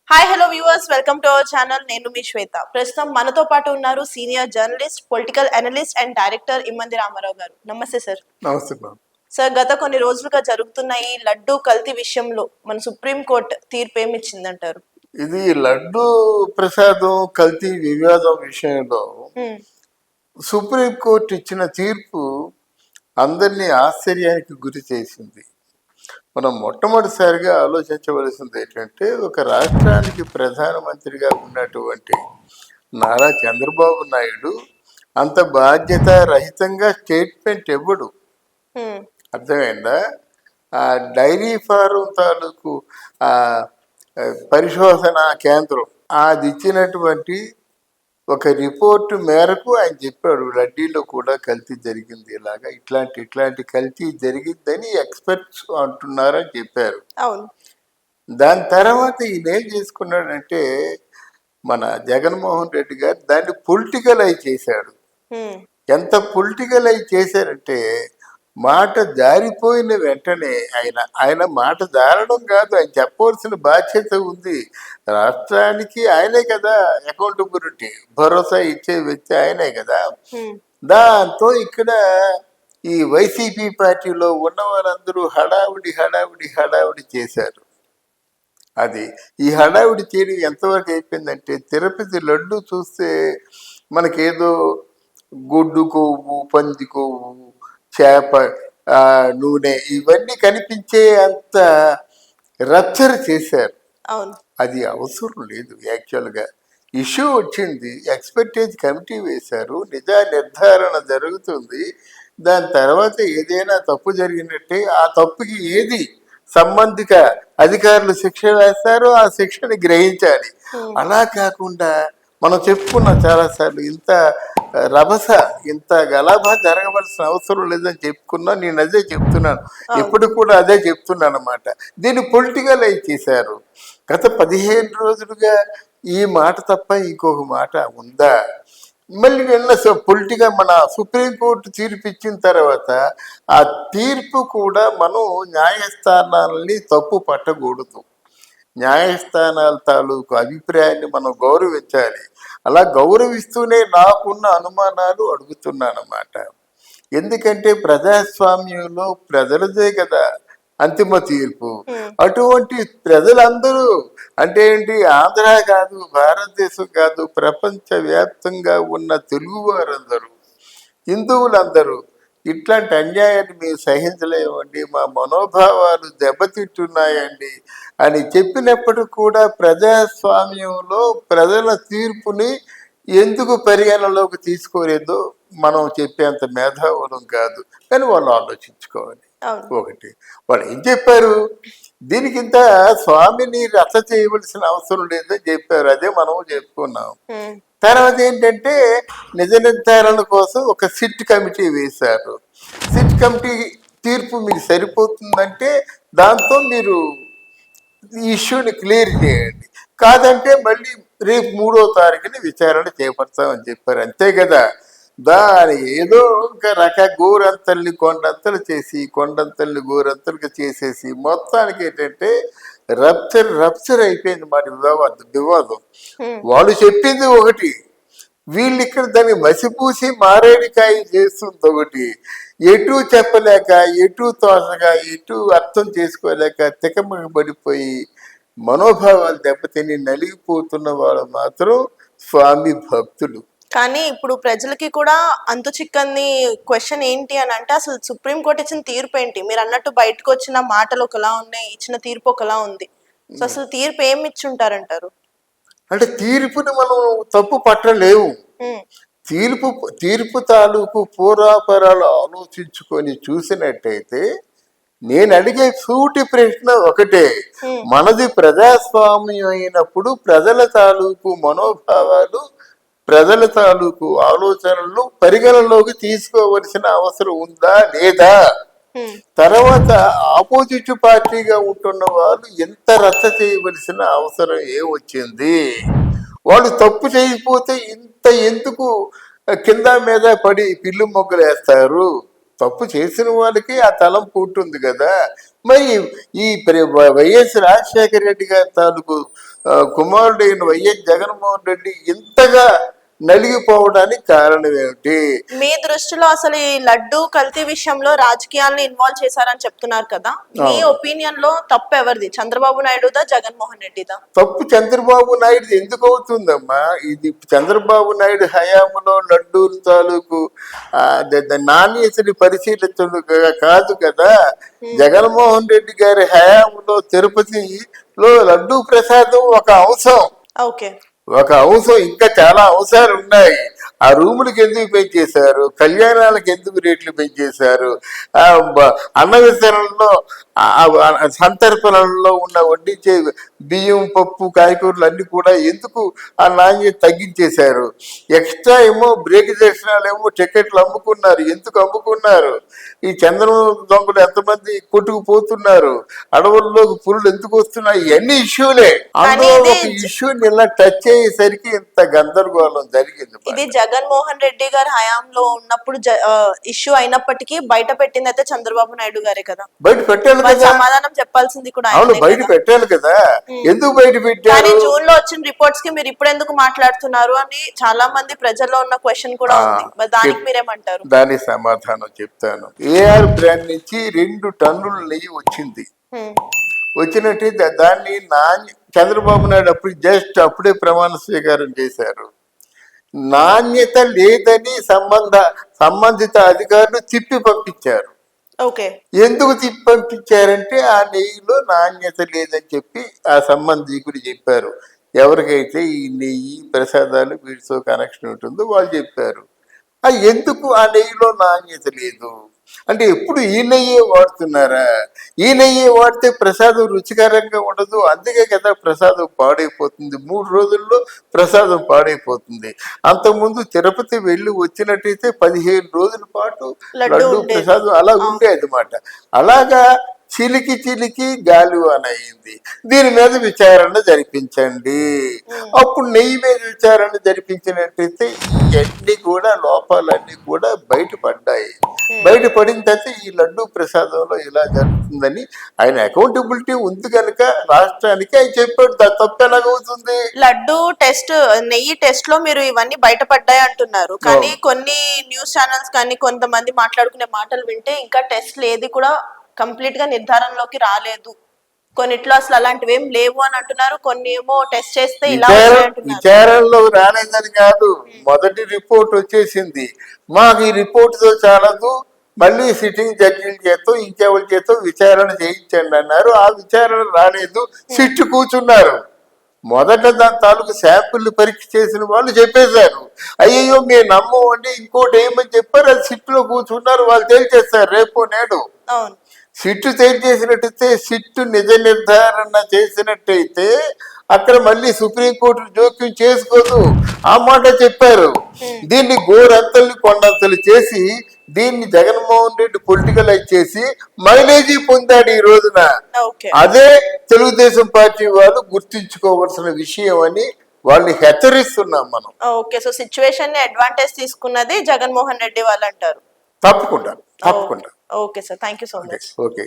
Hi hello viewers, welcome to our channel. నేను మీ శ్వేత. ప్రస్తుతం మనతో పాటు ఉన్నారు senior journalist, political analyst and director Immandi Ramarao గారు. నమస్తే సార్. నమస్తే మ్యామ్. సార్, గత కొన్ని రోజులుగా జరుగుతున్న ఈ లడ్డూ కల్తీ విషయంలో మన సుప్రీం కోర్టు తీర్పు ఏమి ఇచ్చిందంటారు? ఇది లడ్డు ప్రసాదం కల్తీ వివాదం విషయంలో సుప్రీంకోర్టు ఇచ్చిన తీర్పు అందరినీ ఆశ్చర్యానికి గురి చేసింది. మనం మొట్టమొదటిసారిగా ఆలోచించవలసింది ఏంటంటే, ఒక రాష్ట్రానికి ప్రధానమంత్రిగా ఉన్నటువంటి నారా చంద్రబాబు నాయుడు అంత బాధ్యత రహితంగా స్టేట్మెంట్ ఇవ్వడు. అర్థమైందా? ఆ డైరీ ఫారం తాలూకు ఆ పరిశోధన కేంద్రం అది ఇచ్చినటువంటి ఒక రిపోర్టు మేరకు ఆయన చెప్పాడు, లడ్డీలో కూడా కల్తీ జరిగింది, ఇలాగా ఇట్లాంటి కల్తీ జరిగిందని ఎక్స్పర్ట్స్ అంటున్నారని చెప్పారు. అవును. దాని తర్వాత ఈయన ఏం చేసుకున్నాడంటే, మన జగన్మోహన్ రెడ్డి గారు దాన్ని పొలిటికలైజ్ చేశాడు. ఎంత పొలిటికలైజ్ చేశారంటే, మాట జారిపోయిన వెంటనే ఆయన మాట జారడం కాదు, ఆయన చెప్పవలసిన బాధ్యత ఉంది. రాష్ట్రానికి ఆయనే కదా అకౌంటబిలిటీ, భరోసా ఇచ్చే వ్యక్తి ఆయనే కదా. దాంతో ఇక్కడ ఈ వైసీపీ పార్టీలో ఉన్న వారందరూ హడావుడి చేశారు. అది ఈ హడావుడి చేయడం ఎంతవరకు అయిపోయిందంటే, తిరుపతి లడ్డు చూస్తే మనకేదో గొడ్డు కొవ్వు, పంది కొవ్వు, చేప నూనె ఇవన్నీ కనిపించే అంత రచ్చరు చేశారు. అది అవసరం లేదు. యాక్చువల్గా ఇష్యూ వచ్చింది, ఎక్స్పర్టైజ్ కమిటీ వేశారు, నిజా నిర్ధారణ జరుగుతుంది. దాని తర్వాత ఏదైనా తప్పు జరిగినట్టే ఆ తప్పుకి ఏది సంబంధిత అధికారులు శిక్ష వేస్తారో ఆ శిక్షని గ్రహించాలి. అలా కాకుండా మనం చెప్పుకున్నాం చాలాసార్లు, ఇంత గలాభా జరగవలసిన అవసరం లేదని చెప్పుకున్నా. నేను అదే చెప్తున్నాను, ఎప్పుడు కూడా అదే చెప్తున్నాను అన్నమాట. దీన్ని పొలిటికలైజ్ చేశారు. గత 15 రోజులుగా ఈ మాట తప్ప ఇంకొక మాట ఉందా? మళ్ళీ నిన్న పొలిటికల్ మన సుప్రీంకోర్టు తీర్పు ఇచ్చిన తర్వాత ఆ తీర్పు కూడా మనం న్యాయస్థానాలని తప్పు పట్టకూడదు. న్యాయస్థానాల తాలూకు అభిప్రాయాన్ని మనం గౌరవించాలి. అలా గౌరవిస్తూనే నాకున్న అనుమానాలు అడుగుతున్నానమాట. ఎందుకంటే ప్రజాస్వామ్యంలో ప్రజలదే కదా అంతిమ తీర్పు. అటువంటి ప్రజలందరూ అంటే ఏంటి, ఆంధ్ర కాదు, భారతదేశం కాదు, ప్రపంచ వ్యాప్తంగా ఉన్న తెలుగు వారందరూ, హిందువులందరూ ఇట్లాంటి అన్యాయాన్ని మేము సహించలేమండి, మా మనోభావాలు దెబ్బతింటున్నాయండి అని చెప్పినప్పుడు కూడా ప్రజాస్వామ్యంలో ప్రజల తీర్పుని ఎందుకు పరిగణలోకి తీసుకోలేదో మనం చెప్పేంత మేధావులం కాదు. కానీ వాళ్ళు ఆలోచించుకోవాలి. ఒకటి, వాళ్ళు ఏం చెప్పారు, దీనికింత స్వామిని రచ్చ చేయవలసిన అవసరం లేదని చెప్పారు. అదే మనం చెప్పుకున్నాం. తర్వాత ఏంటంటే, నిజ నిర్ధారణ కోసం ఒక సిట్ కమిటీ వేశారు. సిట్ కమిటీ తీర్పు మీకు సరిపోతుందంటే దాంతో మీరు ఈ ఇష్యూని క్లియర్ చేయండి, కాదంటే మళ్ళీ రేపు 3వ తారీఖుని విచారణ చేపడతామని చెప్పారు. అంతే కదా. దాని ఏదో ఇంకా గోరంతల్ని కొండంతల్ని గోరంతలుగా చేసేసి మొత్తానికి ఏంటంటే రప్చర్ అయిపోయింది మాట వివాదం. వాళ్ళు చెప్పింది ఒకటి, వీళ్ళు ఇక్కడ దాన్ని మసిపూసి మారేడికాయ చేస్తుంది ఒకటి. ఎటు చెప్పలేక, ఎటు తోచక, ఎటు అర్థం చేసుకోలేక తికమక పడిపోయి మనోభావాలు దెబ్బతిని నలిగిపోతున్న వాళ్ళు మాత్రం స్వామి భక్తులు. కానీ ఇప్పుడు ప్రజలకి కూడా అంతు చిక్కని క్వశ్చన్ ఏంటి అని అంటే, అసలు సుప్రీంకోర్టు ఇచ్చిన తీర్పు ఏంటి? మీరు అన్నట్టు బయటకు వచ్చిన మాటలు ఒకలా ఉన్నాయి, ఇచ్చిన తీర్పు ఒకలా ఉంది. సో అసలు తీర్పు ఏమి ఇచ్చుంటారంటారు? అంటే తీర్పుని మనం తప్పు పట్టలేము. తీర్పు తాలూకు పూర్వాపరాలు ఆలోచించుకొని చూసినట్టయితే నేను అడిగే సూటి ప్రశ్న ఒకటే, మనది ప్రజాస్వామ్యం అయినప్పుడు ప్రజల తాలూకు మనోభావాలు, ప్రజల తాలూకు ఆలోచనలు పరిగణలోకి తీసుకోవలసిన అవసరం ఉందా లేదా? తర్వాత ఆపోజిట్ పార్టీగా ఉంటున్న వాళ్ళు ఎంత రచ్చ చేయవలసిన అవసరం ఏమొచ్చింది? వాళ్ళు తప్పు చేయకపోతే ఇంత ఎందుకు కింద మీద పడి పిల్లు మొగ్గలు వేస్తారు? తప్పు చేసిన వాళ్ళకి ఆ తలంపు ఉంటుంది కదా. మరి ఈ వైఎస్ రాజశేఖర రెడ్డి గారి తాలూకు కుమారుడైన వైఎస్ జగన్మోహన్ రెడ్డి ఇంతగా నలిగిపోవడానికి కారణం ఏమిటి? మీ దృష్టిలో అసలు ఈ లడ్డు కల్తీ విషయంలో రాజకీయాలను ఇన్వాల్వ్ చేశారని చెప్తున్నారు కదా, మీ ఒపీనియన్ లో తప్పు ఎవరిది, చంద్రబాబు నాయుడుదా జగన్మోహన్ రెడ్డిదా? తప్పు చంద్రబాబు నాయుడు ఎందుకు అవుతుందమ్మా? ఇది చంద్రబాబు నాయుడు హయాంలో లడ్డూల తాలూకు నాణ్యతని పరిశీలించడం కాదు కదా. జగన్మోహన్ రెడ్డి గారి హయాంలో తిరుపతిలో లడ్డూ ప్రసాదం ఒక అంశం. ఓకే, ఒక అంశం, ఇంకా చాలా అంశాలు ఉన్నాయి. ఆ రూములకు ఎందుకు పెంచేశారు, కళ్యాణాలకు ఎందుకు రేట్లు పెంచేశారు, అన్న విస్తరణలో సంతర్పణలో ఉన్న వడ్డించే బియ్యం పప్పు కాయకూరలు అన్ని కూడా ఎందుకు ఆ నాణ్యత తగ్గించేశారు. ఎక్స్ట్రా ఏమో బ్రేక్ దర్శనాలు ఏమో టికెట్లు అమ్ముకున్నారు. ఎందుకు అమ్ముకున్నారు? ఈ చంద్రబాబు దొంగలు ఎంతమంది కొట్టుకుపోతున్నారు, అడవుల్లోకి పురులు ఎందుకు వస్తున్నాయి, ఇవన్నీ ఇష్యూలే. అందులో ఒక ఇష్యూని ఇలా టచ్ అయ్యేసరికి ఇంత గందరగోళం జరిగింది. ఇది జగన్మోహన్ రెడ్డి గారి హయాంలో ఉన్నప్పుడు ఇష్యూ అయినప్పటికీ బయట పెట్టింది అయితే చంద్రబాబు నాయుడు గారే కదా. బయట పెట్టాలి కదా, సమాధానం చెప్పాల్సింది కూడా. అవును, బయట పెట్టాలి కదా. ఎందుకు బయట పెట్టారు? జూన్ లో వచ్చిన రిపోర్ట్స్ కి మీరు ఇప్పుడు ఎందుకు మాట్లాడుతున్నారు అని చాలా మంది ప్రజల్లో ఉన్న క్వశ్చన్ కూడా ఉంది. దానికి మీరేమంటారు? దానికి సమాధానం చెప్తాను. ఏఆర్ బ్రాండ్ నుంచి 2 టన్నుల నెయ్యి వచ్చింది. వచ్చినట్టు దాన్ని చంద్రబాబు నాయుడు అప్పుడే ప్రమాణ స్వీకారం చేశారు. నాణ్యత లేదని సంబంధిత అధికారులు తిప్పి పంపించారు. ఓకే, ఎందుకు తిప్పి పంపించారంటే ఆ నెయ్యిలో నాణ్యత లేదని చెప్పి ఆ సంబంధికులు చెప్పారు. ఎవరికైతే ఈ నెయ్యి ప్రసాదాలు వీటితో కనెక్షన్ ఉంటుందో వాళ్ళు చెప్పారు. ఎందుకు ఆ నెయ్యిలో నాణ్యత లేదు అంటే ఎప్పుడు ఈ నెయ్యే వాడుతున్నారా? ఈ నెయ్యే వాడితే ప్రసాదం రుచికరంగా ఉండదు. అందుకే కదా ప్రసాదం పాడైపోతుంది. 3 రోజుల్లో ప్రసాదం పాడైపోతుంది. అంతకుముందు తిరుపతి వెళ్ళి వచ్చినట్టయితే 15 రోజుల పాటు లడ్డు ప్రసాదం అలా ఉండేది అన్నమాట. అలాగా చిలికి గాలివాన అయింది. దీని మీద విచారణ జరిపించండి. అప్పుడు నెయ్యి మీద విచారణ జరిపించినట్టయితే ఇవన్నీ కూడా లోపాలన్నీ కూడా బయటపడ్డాయి. బయటపడిన తర్వాత ఈ లడ్డు ప్రసాదంలో ఇలా జరుగుతుందని ఆయన అకౌంటబిలిటీ ఉంది కనుక రాష్ట్రానికి ఆయన చెప్పాడు. తప్పు ఎలాగవుతుంది? లడ్డు టెస్ట్, నెయ్యి టెస్ట్ లో మీరు ఇవన్నీ బయటపడ్డాయి అంటున్నారు, కానీ కొన్ని న్యూస్ ఛానల్స్ కానీ కొంతమంది మాట్లాడుకునే మాటలు వింటే ఇంకా టెస్ట్ ఏది కూడా కంప్లీట్ గా నిర్ధారణలోకి రాలేదు, కొన్నిట్లో అసలు అలాంటివి ఏం లేవు అని అంటున్నారు. కొన్ని ఏమో టెస్ట్ చేస్తే ఇలా విచారణలో రాలేదని కాదు, మొదటి రిపోర్ట్ వచ్చేసింది. మాకు ఈ రిపోర్ట్ తో చాలదు, మళ్ళీ సిట్టింగ్ జడ్జిల చేతో ఇంకెవరి చేతో విచారణ చేయించండి అన్నారు. ఆ విచారణ రాలేదు, సిట్టు కూర్చున్నారు. మొదట దాని తాలూకు శాంపుల్ పరీక్ష చేసిన వాళ్ళు చెప్పేశారు, అయ్యో మేము నమ్మమండి, ఇంకోటి ఏమని చెప్పారు. అది సిట్టులో కూర్చున్నారు, వాళ్ళు తేల్చేస్తారు రేపు నేడు. సిట్టు తేల్చేసినట్టయితే, సిట్టు నిజ నిర్ధారణ చేసినట్టయితే అక్కడ మళ్ళీ సుప్రీంకోర్టు జోక్యం చేసుకోదు. ఆ మాట చెప్పారు. దీన్ని గోరంతల్ని కొండంతలు చేసి దీన్ని జగన్మోహన్ రెడ్డి పొలిటికలైజ్ చేసి మైలేజీ పొందాడు ఈ రోజున. అదే తెలుగుదేశం పార్టీ వాళ్ళు గుర్తించుకోవాల్సిన విషయం అని వాళ్ళని హెచ్చరిస్తున్నాం మనం. ఓకే, సో సిచ్యువేషన్ ని అడ్వాంటేజ్ తీసుకున్నది జగన్మోహన్ రెడ్డి వాళ్ళు అంటారు. తప్పకుండా. Okay sir, thank you so much. Okay.